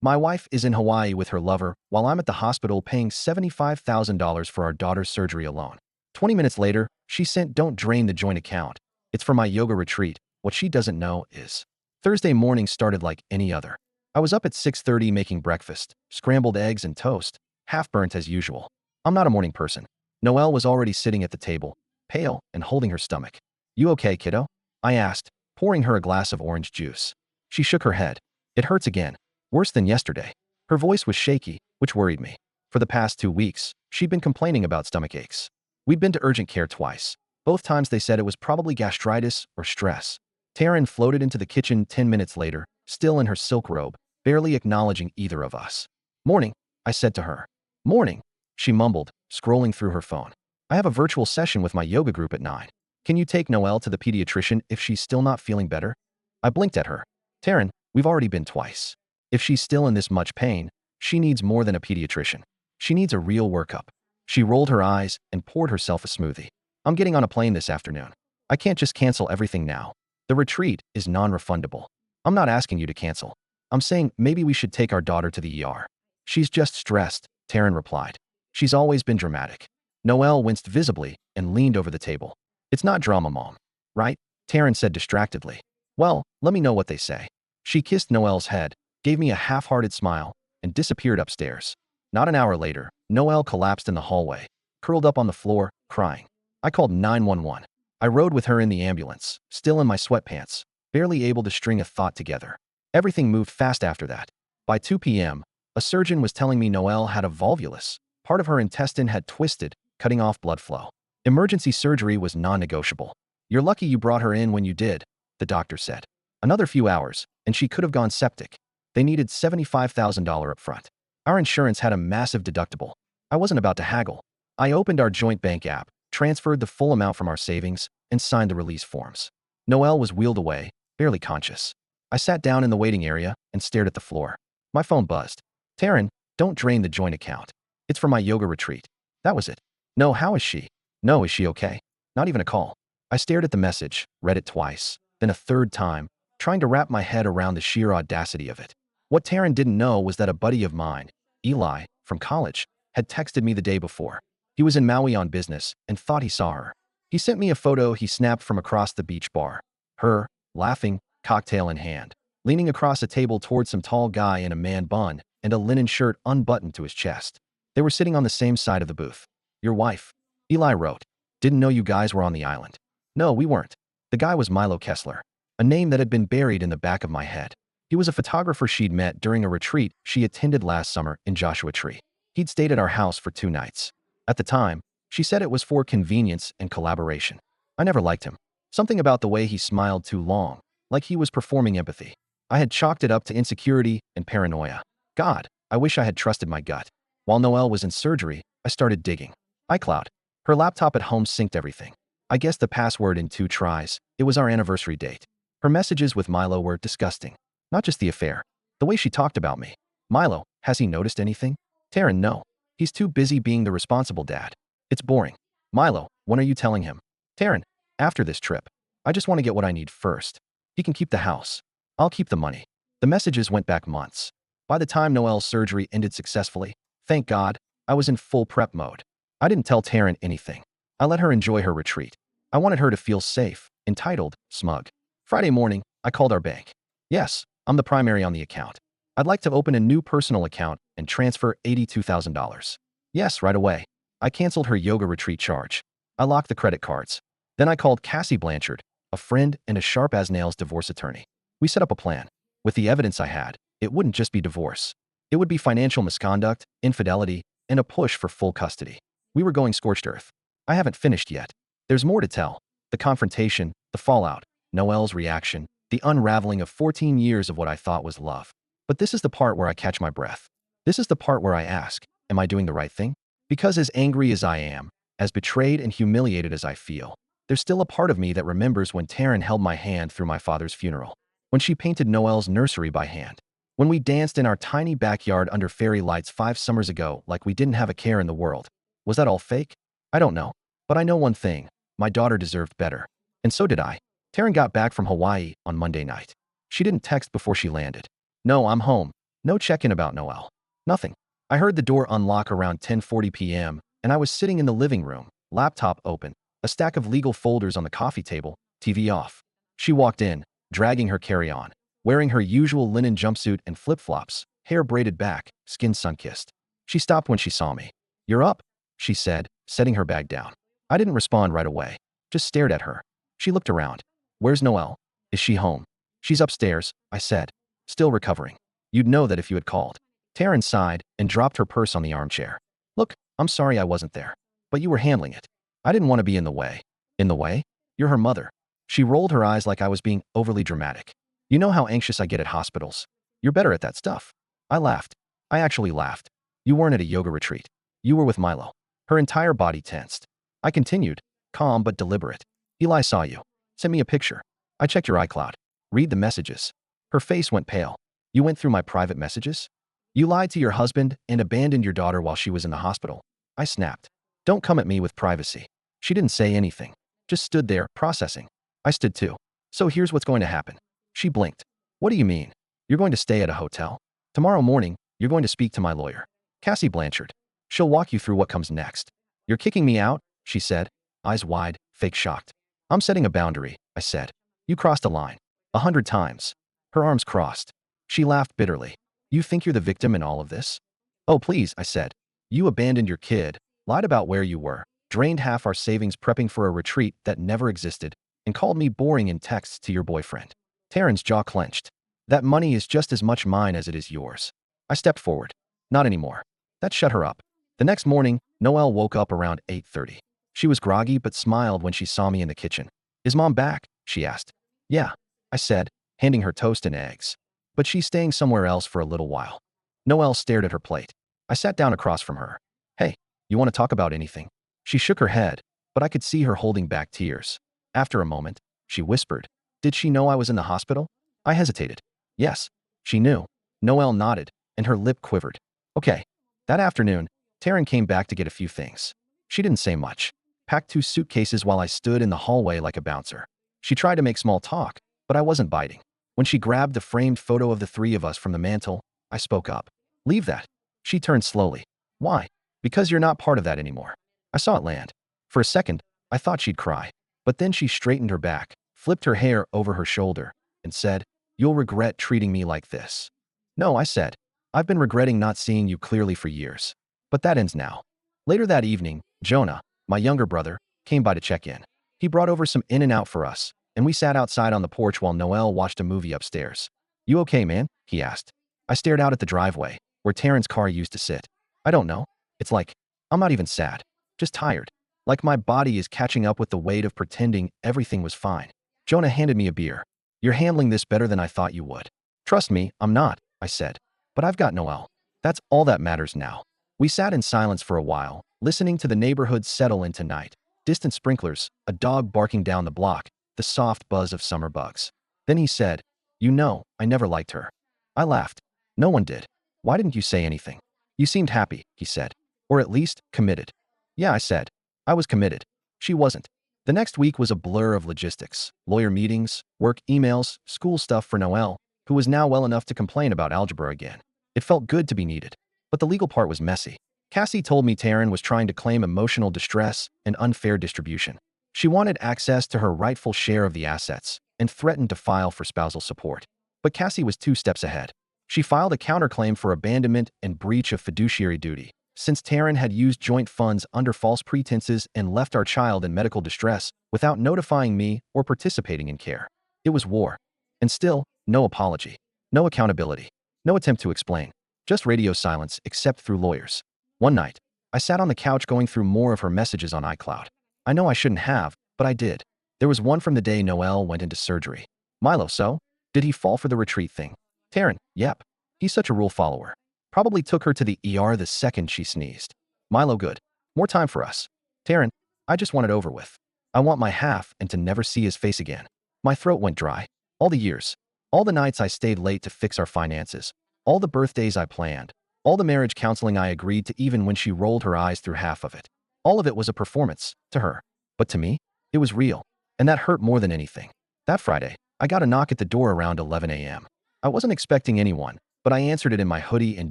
My wife is in Hawaii with her lover while I'm at the hospital paying $75,000 for our daughter's surgery alone. 20 minutes later, she sent "Don't drain the joint account. It's for my yoga retreat." What she doesn't know is Thursday morning started like any other. I was up at 6:30 making breakfast, scrambled eggs and toast, half burnt as usual. I'm not a morning person. Noelle was already sitting at the table, pale and holding her stomach. "You okay, kiddo?" I asked, pouring her a glass of orange juice. She shook her head. "It hurts again. Worse than yesterday." Her voice was shaky, which worried me. For the past 2 weeks, she'd been complaining about stomach aches. We'd been to urgent care twice. Both times they said it was probably gastritis or stress. Taryn floated into the kitchen 10 minutes later, still in her silk robe, barely acknowledging either of us. "Morning," I said to her. "Morning," she mumbled, scrolling through her phone. "I have a virtual session with my yoga group at 9. Can you take Noelle to the pediatrician if she's still not feeling better?" I blinked at her. "Taryn, we've already been twice. If she's still in this much pain, she needs more than a pediatrician. She needs a real workup." She rolled her eyes and poured herself a smoothie. "I'm getting on a plane this afternoon. I can't just cancel everything now. The retreat is non-refundable." "I'm not asking you to cancel. I'm saying maybe we should take our daughter to the ER." "She's just stressed," Taryn replied. "She's always been dramatic." Noelle winced visibly and leaned over the table. "It's not drama, Mom. Right?" Taryn said distractedly. "Well, let me know what they say." She kissed Noelle's head, gave me a half-hearted smile, and disappeared upstairs. Not an hour later, Noelle collapsed in the hallway, curled up on the floor, crying. I called 911. I rode with her in the ambulance, still in my sweatpants, barely able to string a thought together. Everything moved fast after that. By 2 p.m., a surgeon was telling me Noelle had a volvulus. Part of her intestine had twisted, cutting off blood flow. Emergency surgery was non-negotiable. "You're lucky you brought her in when you did," the doctor said. "Another few hours, and she could have gone septic." They needed $75,000 upfront. Our insurance had a massive deductible. I wasn't about to haggle. I opened our joint bank app, transferred the full amount from our savings, and signed the release forms. Noelle was wheeled away, barely conscious. I sat down in the waiting area and stared at the floor. My phone buzzed. "Taryn, don't drain the joint account. It's for my yoga retreat." That was it. "No, how is she?" "No, is she okay?" Not even a call. I stared at the message, read it twice, then a third time, trying to wrap my head around the sheer audacity of it. What Taryn didn't know was that a buddy of mine, Eli, from college, had texted me the day before. He was in Maui on business and thought he saw her. He sent me a photo he snapped from across the beach bar. Her, laughing, cocktail in hand, leaning across a table towards some tall guy in a man bun and a linen shirt unbuttoned to his chest. They were sitting on the same side of the booth. "Your wife," Eli wrote. "Didn't know you guys were on the island." No, we weren't. The guy was Milo Kessler, a name that had been buried in the back of my head. He was a photographer she'd met during a retreat she attended last summer in Joshua Tree. He'd stayed at our house for 2 nights. At the time, she said it was for convenience and collaboration. I never liked him. Something about the way he smiled too long, like he was performing empathy. I had chalked it up to insecurity and paranoia. God, I wish I had trusted my gut. While Noelle was in surgery, I started digging. iCloud. Her laptop at home synced everything. I guessed the password in 2 tries. It was our anniversary date. Her messages with Milo were disgusting. Not just the affair. The way she talked about me. "Milo, has he noticed anything?" "Taryn, no. He's too busy being the responsible dad. It's boring." "Milo, when are you telling him?" "Taryn, after this trip. I just want to get what I need first. He can keep the house. I'll keep the money." The messages went back months. By the time Noelle's surgery ended successfully, thank God, I was in full prep mode. I didn't tell Taryn anything. I let her enjoy her retreat. I wanted her to feel safe, entitled, smug. Friday morning, I called our bank. "Yes, I'm the primary on the account. I'd like to open a new personal account and transfer $82,000. "Yes, right away." I canceled her yoga retreat charge. I locked the credit cards. Then I called Cassie Blanchard, a friend and a sharp-as-nails divorce attorney. We set up a plan. With the evidence I had, it wouldn't just be divorce. It would be financial misconduct, infidelity, and a push for full custody. We were going scorched earth. I haven't finished yet. There's more to tell. The confrontation, the fallout, Noelle's reaction, the unraveling of 14 years of what I thought was love. But this is the part where I catch my breath. This is the part where I ask, am I doing the right thing? Because as angry as I am, as betrayed and humiliated as I feel, there's still a part of me that remembers when Taryn held my hand through my father's funeral, when she painted Noelle's nursery by hand, when we danced in our tiny backyard under fairy lights 5 summers ago like we didn't have a care in the world. Was that all fake? I don't know. But I know one thing. My daughter deserved better. And so did I. Taryn got back from Hawaii on Monday night. She didn't text before she landed. "No, I'm home. No check-in about Noel. Nothing. I heard the door unlock around 10:40 p.m., and I was sitting in the living room, laptop open, a stack of legal folders on the coffee table, TV off. She walked in, dragging her carry-on, wearing her usual linen jumpsuit and flip-flops, hair braided back, skin sun-kissed. She stopped when she saw me. "You're up," she said, setting her bag down. I didn't respond right away, just stared at her. She looked around. "Where's Noelle? Is she home?" "She's upstairs," I said. "Still recovering. You'd know that if you had called." Taryn sighed and dropped her purse on the armchair. "Look, I'm sorry I wasn't there, but you were handling it. I didn't want to be in the way." "In the way? You're her mother." She rolled her eyes like I was being overly dramatic. "You know how anxious I get at hospitals. You're better at that stuff." I laughed. I actually laughed. "You weren't at a yoga retreat. You were with Milo." Her entire body tensed. I continued, calm but deliberate. "Eli saw you. Sent me a picture. I checked your iCloud. Read the messages." Her face went pale. "You went through my private messages? You lied to your husband and abandoned your daughter while she was in the hospital." I snapped. "Don't come at me with privacy." She didn't say anything. Just stood there, processing. I stood too. "So here's what's going to happen." She blinked. "What do you mean? You're going to stay at a hotel? Tomorrow morning, you're going to speak to my lawyer, Cassie Blanchard. She'll walk you through what comes next." "You're kicking me out?" she said, eyes wide, fake shocked. "I'm setting a boundary," I said. "You crossed a line. 100 times." Her arms crossed. She laughed bitterly. "You think you're the victim in all of this?" "Oh, please," I said. "You abandoned your kid, lied about where you were, drained half our savings prepping for a retreat that never existed, and called me boring in texts to your boyfriend." Taryn's jaw clenched. "That money is just as much mine as it is yours." I stepped forward. "Not anymore." That shut her up. The next morning, Noelle woke up around 8:30. She was groggy but smiled when she saw me in the kitchen. "Is Mom back?" she asked. "Yeah," I said, handing her toast and eggs. "But she's staying somewhere else for a little while." Noelle stared at her plate. I sat down across from her. "Hey, you want to talk about anything?" She shook her head, but I could see her holding back tears. After a moment, she whispered, "Did she know I was in the hospital?" I hesitated. "Yes, she knew." Noelle nodded, and her lip quivered. "Okay." That afternoon, Taryn came back to get a few things. She didn't say much. Packed 2 suitcases while I stood in the hallway like a bouncer. She tried to make small talk, but I wasn't biting. When she grabbed the framed photo of the 3 of us from the mantel, I spoke up. "Leave that." She turned slowly. "Why?" "Because you're not part of that anymore." I saw it land. For a second, I thought she'd cry. But then she straightened her back, flipped her hair over her shoulder, and said, "You'll regret treating me like this." "No," I said. "I've been regretting not seeing you clearly for years. But that ends now." Later that evening, Jonah, my younger brother, came by to check in. He brought over some In-N-Out for us, and we sat outside on the porch while Noelle watched a movie upstairs. "You okay, man?" he asked. I stared out at the driveway, where Taryn's car used to sit. "I don't know. It's like, I'm not even sad. Just tired. Like my body is catching up with the weight of pretending everything was fine." Jonah handed me a beer. "You're handling this better than I thought you would." "Trust me, I'm not," I said. "But I've got Noelle. That's all that matters now." We sat in silence for a while, listening to the neighborhood settle into night. Distant sprinklers, a dog barking down the block, the soft buzz of summer bugs. Then he said, "You know, I never liked her." I laughed. "No one did. Why didn't you say anything?" "You seemed happy," he said. "Or at least, committed." "Yeah," I said. "I was committed." She wasn't. The next week was a blur of logistics, lawyer meetings, work emails, school stuff for Noelle, who was now well enough to complain about algebra again. It felt good to be needed. But the legal part was messy. Cassie told me Taryn was trying to claim emotional distress and unfair distribution. She wanted access to her rightful share of the assets and threatened to file for spousal support. But Cassie was 2 steps ahead. She filed a counterclaim for abandonment and breach of fiduciary duty, since Taryn had used joint funds under false pretenses and left our child in medical distress without notifying me or participating in care. It was war. And still, no apology, no accountability, no attempt to explain, just radio silence except through lawyers. One night, I sat on the couch going through more of her messages on iCloud. I know I shouldn't have, but I did. There was one from the day Noelle went into surgery. "Milo, so? Did he fall for the retreat thing?" "Taryn, yep. He's such a rule follower. Probably took her to the ER the second she sneezed." "Milo, good. More time for us." "Taryn, I just want it over with. I want my half and to never see his face again." My throat went dry. All the years. All the nights I stayed late to fix our finances. All the birthdays I planned. All the marriage counseling I agreed to even when she rolled her eyes through half of it. All of it was a performance, to her. But to me, it was real. And that hurt more than anything. That Friday, I got a knock at the door around 11 a.m. I wasn't expecting anyone, but I answered it in my hoodie and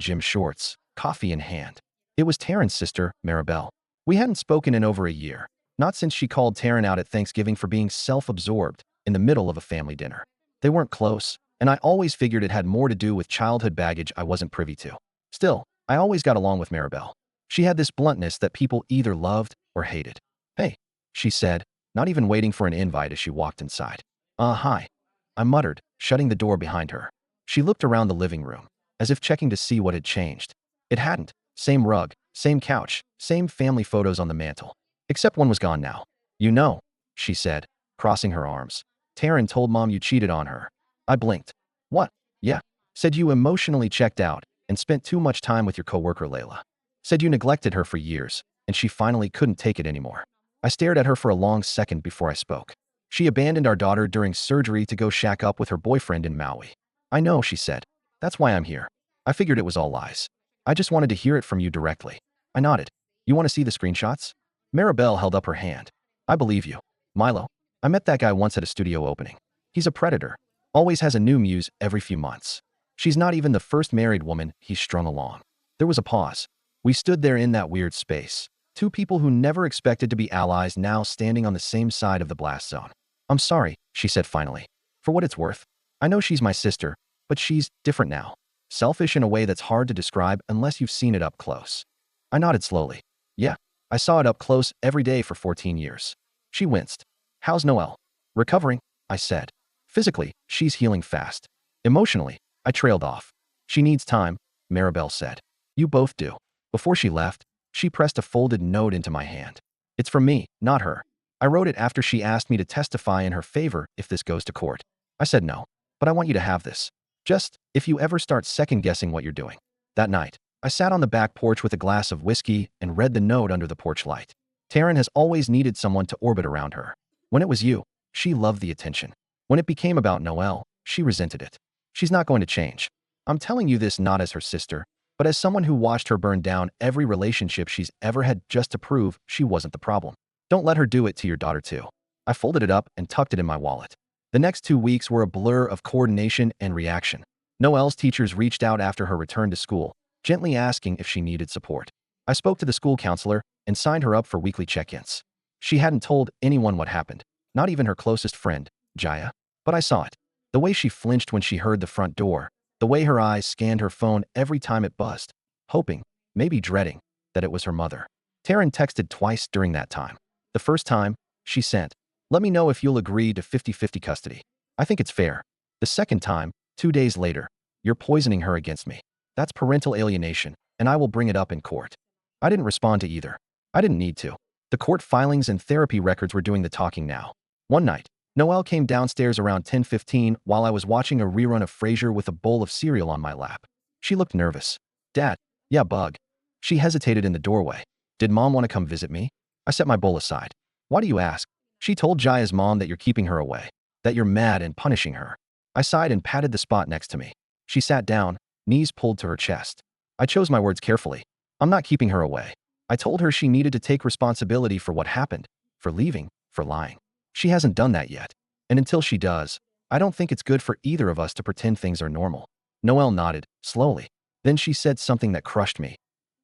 gym shorts, coffee in hand. It was Taryn's sister, Maribel. We hadn't spoken in over a year, not since she called Taryn out at Thanksgiving for being self-absorbed in the middle of a family dinner. They weren't close, and I always figured it had more to do with childhood baggage I wasn't privy to. Still, I always got along with Maribel. She had this bluntness that people either loved or hated. "Hey," she said, not even waiting for an invite as she walked inside. Hi," I muttered, shutting the door behind her. She looked around the living room, as if checking to see what had changed. It hadn't. Same rug, same couch, same family photos on the mantel. Except one was gone now. "You know," she said, crossing her arms. "Taryn told Mom you cheated on her." I blinked. "What?" "Yeah. Said you emotionally checked out and spent too much time with your coworker Layla. Said you neglected her for years, and she finally couldn't take it anymore." I stared at her for a long second before I spoke. "She abandoned our daughter during surgery to go shack up with her boyfriend in Maui." "I know," she said. "That's why I'm here. I figured it was all lies. I just wanted to hear it from you directly." I nodded. "You want to see the screenshots?" Maribel held up her hand. "I believe you. Milo, I met that guy once at a studio opening. He's a predator. Always has a new muse every few months. She's not even the first married woman he's strung along." There was a pause. We stood there in that weird space. Two people who never expected to be allies now standing on the same side of the blast zone. "I'm sorry," she said finally. "For what it's worth. I know she's my sister, but she's different now. Selfish in a way that's hard to describe unless you've seen it up close." I nodded slowly. "Yeah, I saw it up close every day for 14 years. She winced. "How's Noelle?" "Recovering," I said. "Physically, she's healing fast. Emotionally," I trailed off. "She needs time," Maribel said. "You both do." Before she left, she pressed a folded note into my hand. "It's from me, not her. I wrote it after she asked me to testify in her favor if this goes to court. I said no, but I want you to have this. Just if you ever start second-guessing what you're doing." That night, I sat on the back porch with a glass of whiskey and read the note under the porch light. Taryn has always needed someone to orbit around her. When it was you, she loved the attention. When it became about Noelle, she resented it. She's not going to change. I'm telling you this not as her sister, but as someone who watched her burn down every relationship she's ever had just to prove she wasn't the problem. Don't let her do it to your daughter too. I folded it up and tucked it in my wallet. The next 2 weeks were a blur of coordination and reaction. Noelle's teachers reached out after her return to school, gently asking if she needed support. I spoke to the school counselor and signed her up for weekly check-ins. She hadn't told anyone what happened, not even her closest friend, Jaya. But I saw it. The way she flinched when she heard the front door, the way her eyes scanned her phone every time it buzzed, hoping, maybe dreading, that it was her mother. Taryn texted twice during that time. The first time, she sent, "Let me know if you'll agree to 50-50 custody. I think it's fair." The second time, 2 days later, "You're poisoning her against me. That's parental alienation, and I will bring it up in court." I didn't respond to either. I didn't need to. The court filings and therapy records were doing the talking now. One night, Noelle came downstairs around 10:15 while I was watching a rerun of Frasier with a bowl of cereal on my lap. She looked nervous. "Dad." "Yeah, bug." She hesitated in the doorway. "Did Mom want to come visit me?" I set my bowl aside. "Why do you ask?" "She told Jaya's mom that you're keeping her away, that you're mad and punishing her." I sighed and patted the spot next to me. She sat down, knees pulled to her chest. I chose my words carefully. "I'm not keeping her away. I told her she needed to take responsibility for what happened, for leaving, for lying. She hasn't done that yet. And until she does, I don't think it's good for either of us to pretend things are normal." Noelle nodded, slowly. Then she said something that crushed me.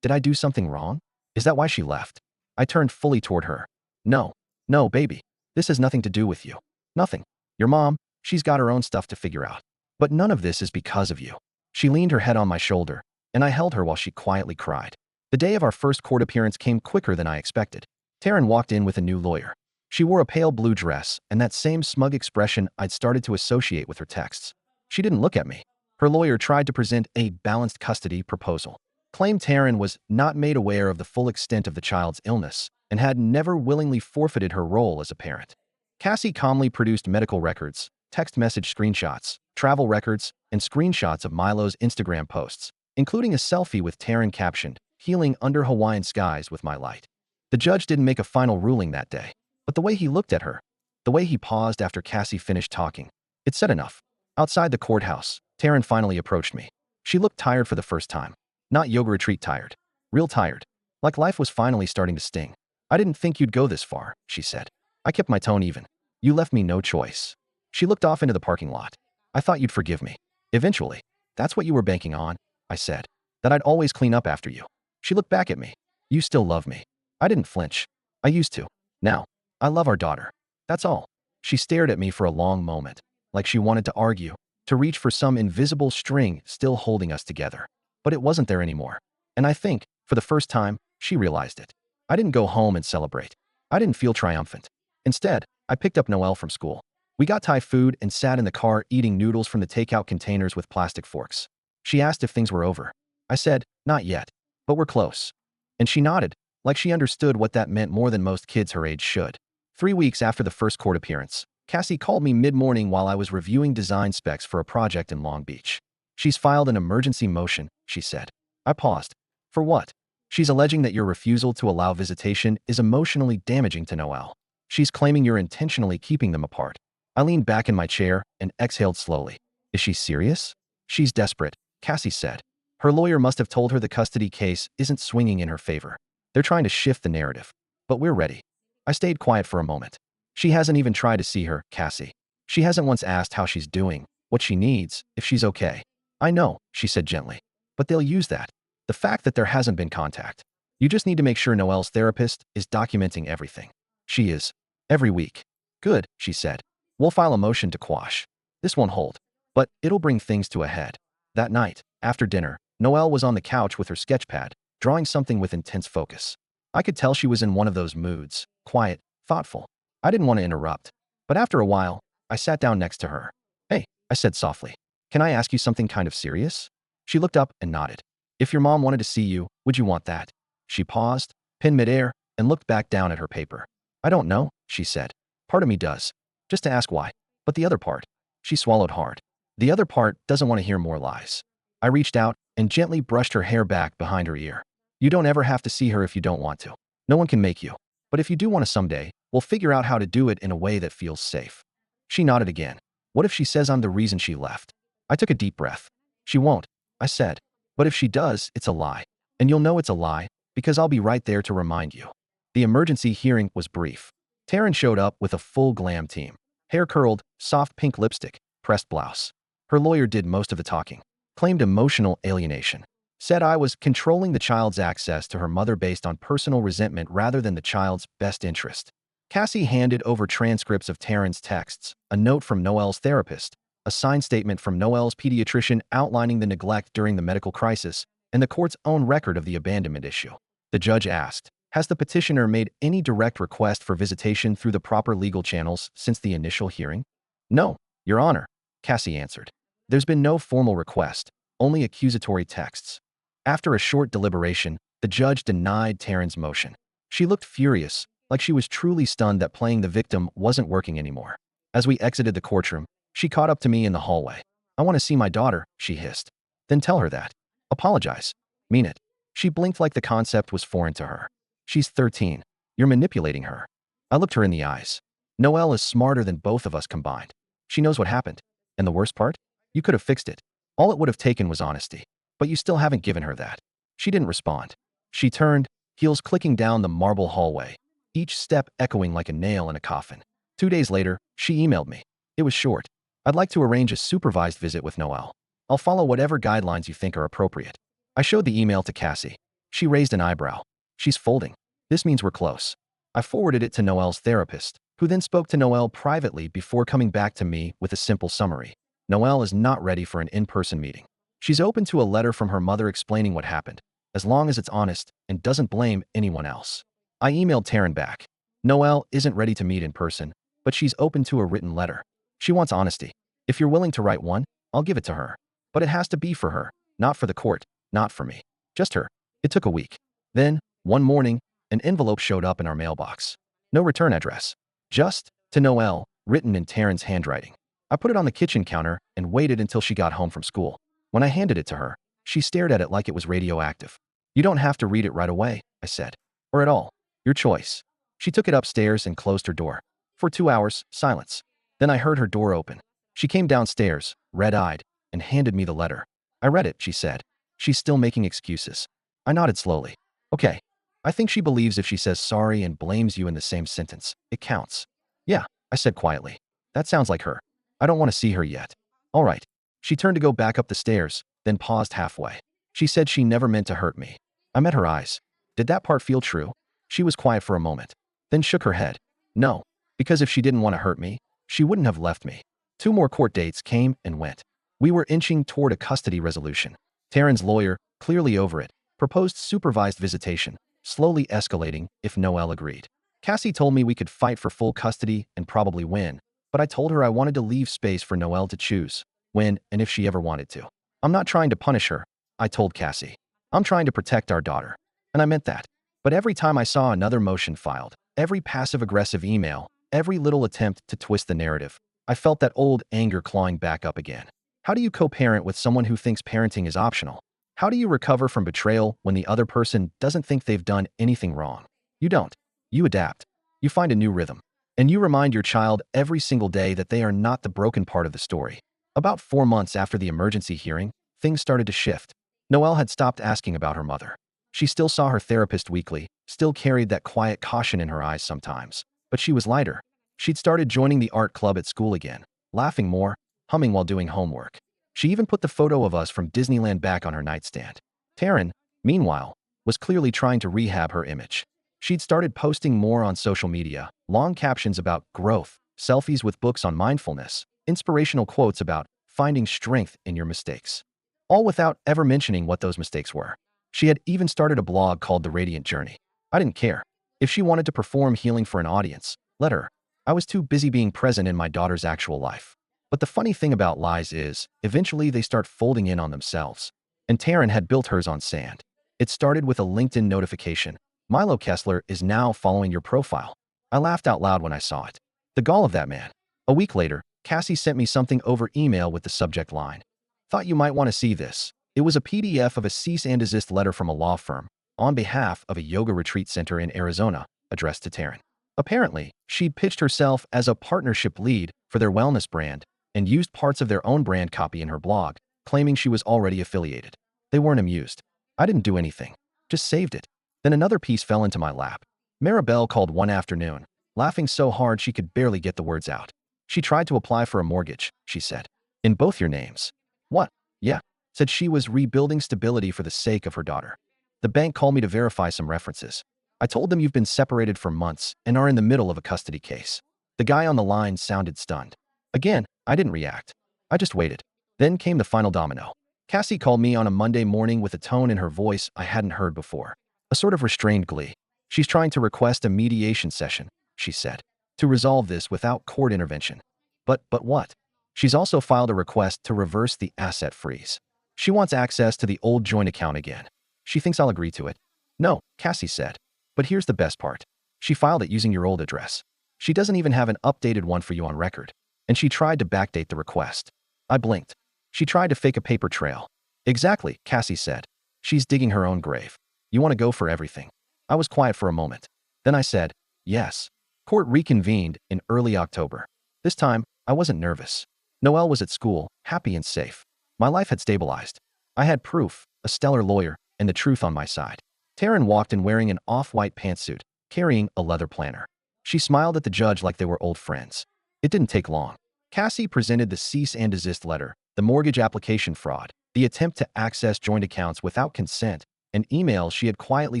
"Did I do something wrong? Is that why she left?" I turned fully toward her. "No. No, baby. This has nothing to do with you. Nothing. Your mom, she's got her own stuff to figure out. But none of this is because of you." She leaned her head on my shoulder, and I held her while she quietly cried. The day of our first court appearance came quicker than I expected. Taryn walked in with a new lawyer. She wore a pale blue dress and that same smug expression I'd started to associate with her texts. She didn't look at me. Her lawyer tried to present a balanced custody proposal. Claimed Taryn was not made aware of the full extent of the child's illness and had never willingly forfeited her role as a parent. Cassie calmly produced medical records, text message screenshots, travel records, and screenshots of Milo's Instagram posts, including a selfie with Taryn captioned, "Healing under Hawaiian skies with my light." The judge didn't make a final ruling that day, but the way he looked at her, the way he paused after Cassie finished talking, it said enough. Outside the courthouse, Taryn finally approached me. She looked tired for the first time. Not yoga retreat tired. Real tired. Like life was finally starting to sting. "I didn't think you'd go this far," she said. I kept my tone even. "You left me no choice." She looked off into the parking lot. "I thought you'd forgive me. Eventually." That's what you were banking on, I said. That I'd always clean up after you. She looked back at me. You still love me. I didn't flinch. I used to. Now, I love our daughter. That's all. She stared at me for a long moment, like she wanted to argue, to reach for some invisible string still holding us together. But it wasn't there anymore. And I think, for the first time, she realized it. I didn't go home and celebrate. I didn't feel triumphant. Instead, I picked up Noelle from school. We got Thai food and sat in the car eating noodles from the takeout containers with plastic forks. She asked if things were over. I said, not yet, but we're close. And she nodded, like she understood what that meant more than most kids her age should. 3 weeks after the first court appearance, Cassie called me mid-morning while I was reviewing design specs for a project in Long Beach. She's filed an emergency motion, she said. I paused. For what? She's alleging that your refusal to allow visitation is emotionally damaging to Noelle. She's claiming you're intentionally keeping them apart. I leaned back in my chair and exhaled slowly. Is she serious? She's desperate, Cassie said. Her lawyer must have told her the custody case isn't swinging in her favor. They're trying to shift the narrative. But we're ready. I stayed quiet for a moment. She hasn't even tried to see her, Cassie. She hasn't once asked how she's doing, what she needs, if she's okay. I know, she said gently. But they'll use that. The fact that there hasn't been contact. You just need to make sure Noelle's therapist is documenting everything. She is. Every week. Good, she said. We'll file a motion to quash. This won't hold. But it'll bring things to a head. That night, after dinner, Noelle was on the couch with her sketchpad, drawing something with intense focus. I could tell she was in one of those moods, quiet, thoughtful. I didn't want to interrupt. But after a while, I sat down next to her. Hey, I said softly. Can I ask you something kind of serious? She looked up and nodded. If your mom wanted to see you, would you want that? She paused, pinned midair, and looked back down at her paper. I don't know, she said. Part of me does. Just to ask why. But the other part. She swallowed hard. The other part doesn't want to hear more lies. I reached out and gently brushed her hair back behind her ear. You don't ever have to see her if you don't want to. No one can make you. But if you do want to someday, we'll figure out how to do it in a way that feels safe. She nodded again. What if she says I'm the reason she left? I took a deep breath. She won't, I said. But if she does, it's a lie. And you'll know it's a lie, because I'll be right there to remind you. The emergency hearing was brief. Taryn showed up with a full glam team. Hair curled, soft pink lipstick, pressed blouse. Her lawyer did most of the talking. Claimed emotional alienation. Said I was controlling the child's access to her mother based on personal resentment rather than the child's best interest. Cassie handed over transcripts of Taryn's texts, a note from Noelle's therapist, a signed statement from Noelle's pediatrician outlining the neglect during the medical crisis, and the court's own record of the abandonment issue. The judge asked, has the petitioner made any direct request for visitation through the proper legal channels since the initial hearing? No, Your Honor, Cassie answered. There's been no formal request, only accusatory texts. After a short deliberation, the judge denied Taryn's motion. She looked furious, like she was truly stunned that playing the victim wasn't working anymore. As we exited the courtroom, she caught up to me in the hallway. I want to see my daughter, she hissed. Then tell her that. Apologize. Mean it. She blinked like the concept was foreign to her. She's 13. You're manipulating her. I looked her in the eyes. Noelle is smarter than both of us combined. She knows what happened. And the worst part? You could have fixed it. All it would have taken was honesty. But you still haven't given her that. She didn't respond. She turned, heels clicking down the marble hallway, each step echoing like a nail in a coffin. 2 days later, she emailed me. It was short. I'd like to arrange a supervised visit with Noelle. I'll follow whatever guidelines you think are appropriate. I showed the email to Cassie. She raised an eyebrow. She's folding. This means we're close. I forwarded it to Noelle's therapist, who then spoke to Noelle privately before coming back to me with a simple summary. Noelle is not ready for an in-person meeting. She's open to a letter from her mother explaining what happened, as long as it's honest and doesn't blame anyone else. I emailed Taryn back. Noelle isn't ready to meet in person, but she's open to a written letter. She wants honesty. If you're willing to write one, I'll give it to her. But it has to be for her, not for the court, not for me. Just her. It took a week. Then, one morning, an envelope showed up in our mailbox. No return address. Just, to Noelle, written in Taryn's handwriting. I put it on the kitchen counter and waited until she got home from school. When I handed it to her, she stared at it like it was radioactive. You don't have to read it right away, I said. Or at all. Your choice. She took it upstairs and closed her door. For 2 hours, silence. Then I heard her door open. She came downstairs, red-eyed, and handed me the letter. I read it, she said. She's still making excuses. I nodded slowly. Okay. I think she believes if she says sorry and blames you in the same sentence, it counts. Yeah, I said quietly. That sounds like her. I don't want to see her yet. All right. She turned to go back up the stairs, then paused halfway. She said she never meant to hurt me. I met her eyes. Did that part feel true? She was quiet for a moment, then shook her head. No, because if she didn't want to hurt me, she wouldn't have left me. 2 more court dates came and went. We were inching toward a custody resolution. Taryn's lawyer, clearly over it, proposed supervised visitation, slowly escalating if Noelle agreed. Cassie told me we could fight for full custody and probably win, but I told her I wanted to leave space for Noelle to choose when and if she ever wanted to. I'm not trying to punish her, I told Cassie. I'm trying to protect our daughter. And I meant that. But every time I saw another motion filed, every passive-aggressive email, every little attempt to twist the narrative, I felt that old anger clawing back up again. How do you co-parent with someone who thinks parenting is optional? How do you recover from betrayal when the other person doesn't think they've done anything wrong? You don't. You adapt. You find a new rhythm. And you remind your child every single day that they are not the broken part of the story. About 4 months after the emergency hearing, things started to shift. Noelle had stopped asking about her mother. She still saw her therapist weekly, still carried that quiet caution in her eyes sometimes. But she was lighter. She'd started joining the art club at school again, laughing more, humming while doing homework. She even put the photo of us from Disneyland back on her nightstand. Taryn, meanwhile, was clearly trying to rehab her image. She'd started posting more on social media, long captions about growth, selfies with books on mindfulness, inspirational quotes about finding strength in your mistakes. All without ever mentioning what those mistakes were. She had even started a blog called The Radiant Journey. I didn't care. If she wanted to perform healing for an audience, let her. I was too busy being present in my daughter's actual life. But the funny thing about lies is, eventually they start folding in on themselves. And Taryn had built hers on sand. It started with a LinkedIn notification. Milo Kessler is now following your profile. I laughed out loud when I saw it. The gall of that man. A week later, Cassie sent me something over email with the subject line. Thought you might want to see this. It was a PDF of a cease and desist letter from a law firm on behalf of a yoga retreat center in Arizona addressed to Taryn. Apparently, she'd pitched herself as a partnership lead for their wellness brand and used parts of their own brand copy in her blog, claiming she was already affiliated. They weren't amused. I didn't do anything. Just saved it. Then another piece fell into my lap. Maribel called one afternoon, laughing so hard she could barely get the words out. She tried to apply for a mortgage, she said. In both your names. What? Yeah. Said she was rebuilding stability for the sake of her daughter. The bank called me to verify some references. I told them you've been separated for months and are in the middle of a custody case. The guy on the line sounded stunned. Again, I didn't react. I just waited. Then came the final domino. Cassie called me on a Monday morning with a tone in her voice I hadn't heard before. A sort of restrained glee. She's trying to request a mediation session, she said, to resolve this without court intervention. But what? She's also filed a request to reverse the asset freeze. She wants access to the old joint account again. She thinks I'll agree to it. No, Cassie said. But here's the best part. She filed it using your old address. She doesn't even have an updated one for you on record. And she tried to backdate the request. I blinked. She tried to fake a paper trail. Exactly, Cassie said. She's digging her own grave. You want to go for everything. I was quiet for a moment. Then I said, yes. Court reconvened in early October. This time, I wasn't nervous. Noelle was at school, happy and safe. My life had stabilized. I had proof, a stellar lawyer, and the truth on my side. Taryn walked in wearing an off-white pantsuit, carrying a leather planner. She smiled at the judge like they were old friends. It didn't take long. Cassie presented the cease and desist letter, the mortgage application fraud, the attempt to access joint accounts without consent, and emails she had quietly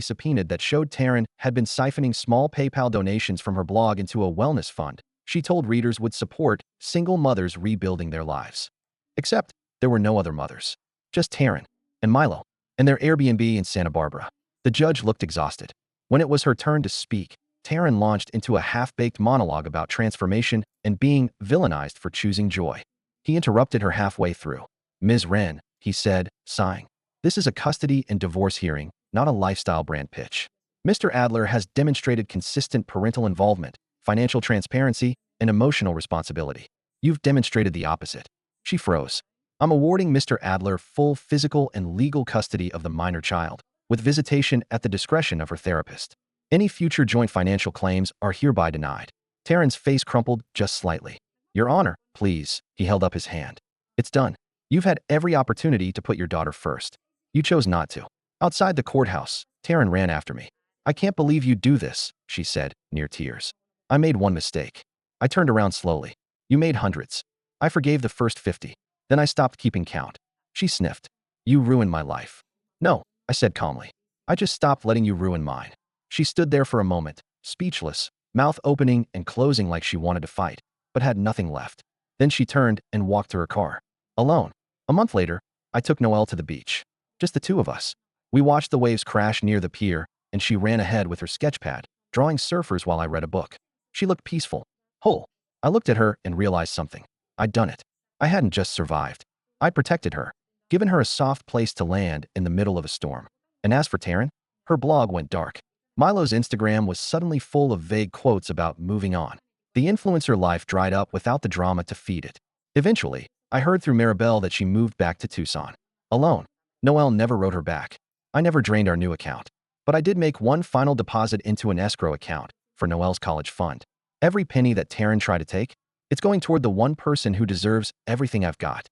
subpoenaed that showed Taryn had been siphoning small PayPal donations from her blog into a wellness fund she told readers would support single mothers rebuilding their lives. Except, there were no other mothers. Just Taryn and Milo and their Airbnb in Santa Barbara. The judge looked exhausted. When it was her turn to speak, Taryn launched into a half-baked monologue about transformation and being villainized for choosing joy. He interrupted her halfway through. Ms. Wren, he said, sighing. This is a custody and divorce hearing, not a lifestyle brand pitch. Mr. Adler has demonstrated consistent parental involvement, financial transparency, and emotional responsibility. You've demonstrated the opposite. She froze. I'm awarding Mr. Adler full physical and legal custody of the minor child, with visitation at the discretion of her therapist. Any future joint financial claims are hereby denied. Taryn's face crumpled just slightly. Your Honor, please, he held up his hand. It's done. You've had every opportunity to put your daughter first. You chose not to. Outside the courthouse, Taryn ran after me. I can't believe you do this, she said, near tears. I made one mistake. I turned around slowly. You made hundreds. I forgave the first 50. Then I stopped keeping count. She sniffed. You ruined my life. No, I said calmly. I just stopped letting you ruin mine. She stood there for a moment, speechless, mouth opening and closing like she wanted to fight, but had nothing left. Then she turned and walked to her car. Alone. A month later, I took Noelle to the beach. Just the two of us. We watched the waves crash near the pier, and she ran ahead with her sketchpad, drawing surfers while I read a book. She looked peaceful, whole. I looked at her and realized something. I'd done it. I hadn't just survived. I'd protected her, given her a soft place to land in the middle of a storm. And as for Taryn, her blog went dark. Milo's Instagram was suddenly full of vague quotes about moving on. The influencer life dried up without the drama to feed it. Eventually, I heard through Maribel that she moved back to Tucson. Alone. Noelle never wrote her back. I never drained our new account. But I did make one final deposit into an escrow account for Noelle's college fund. Every penny that Taryn tried to take, it's going toward the one person who deserves everything I've got.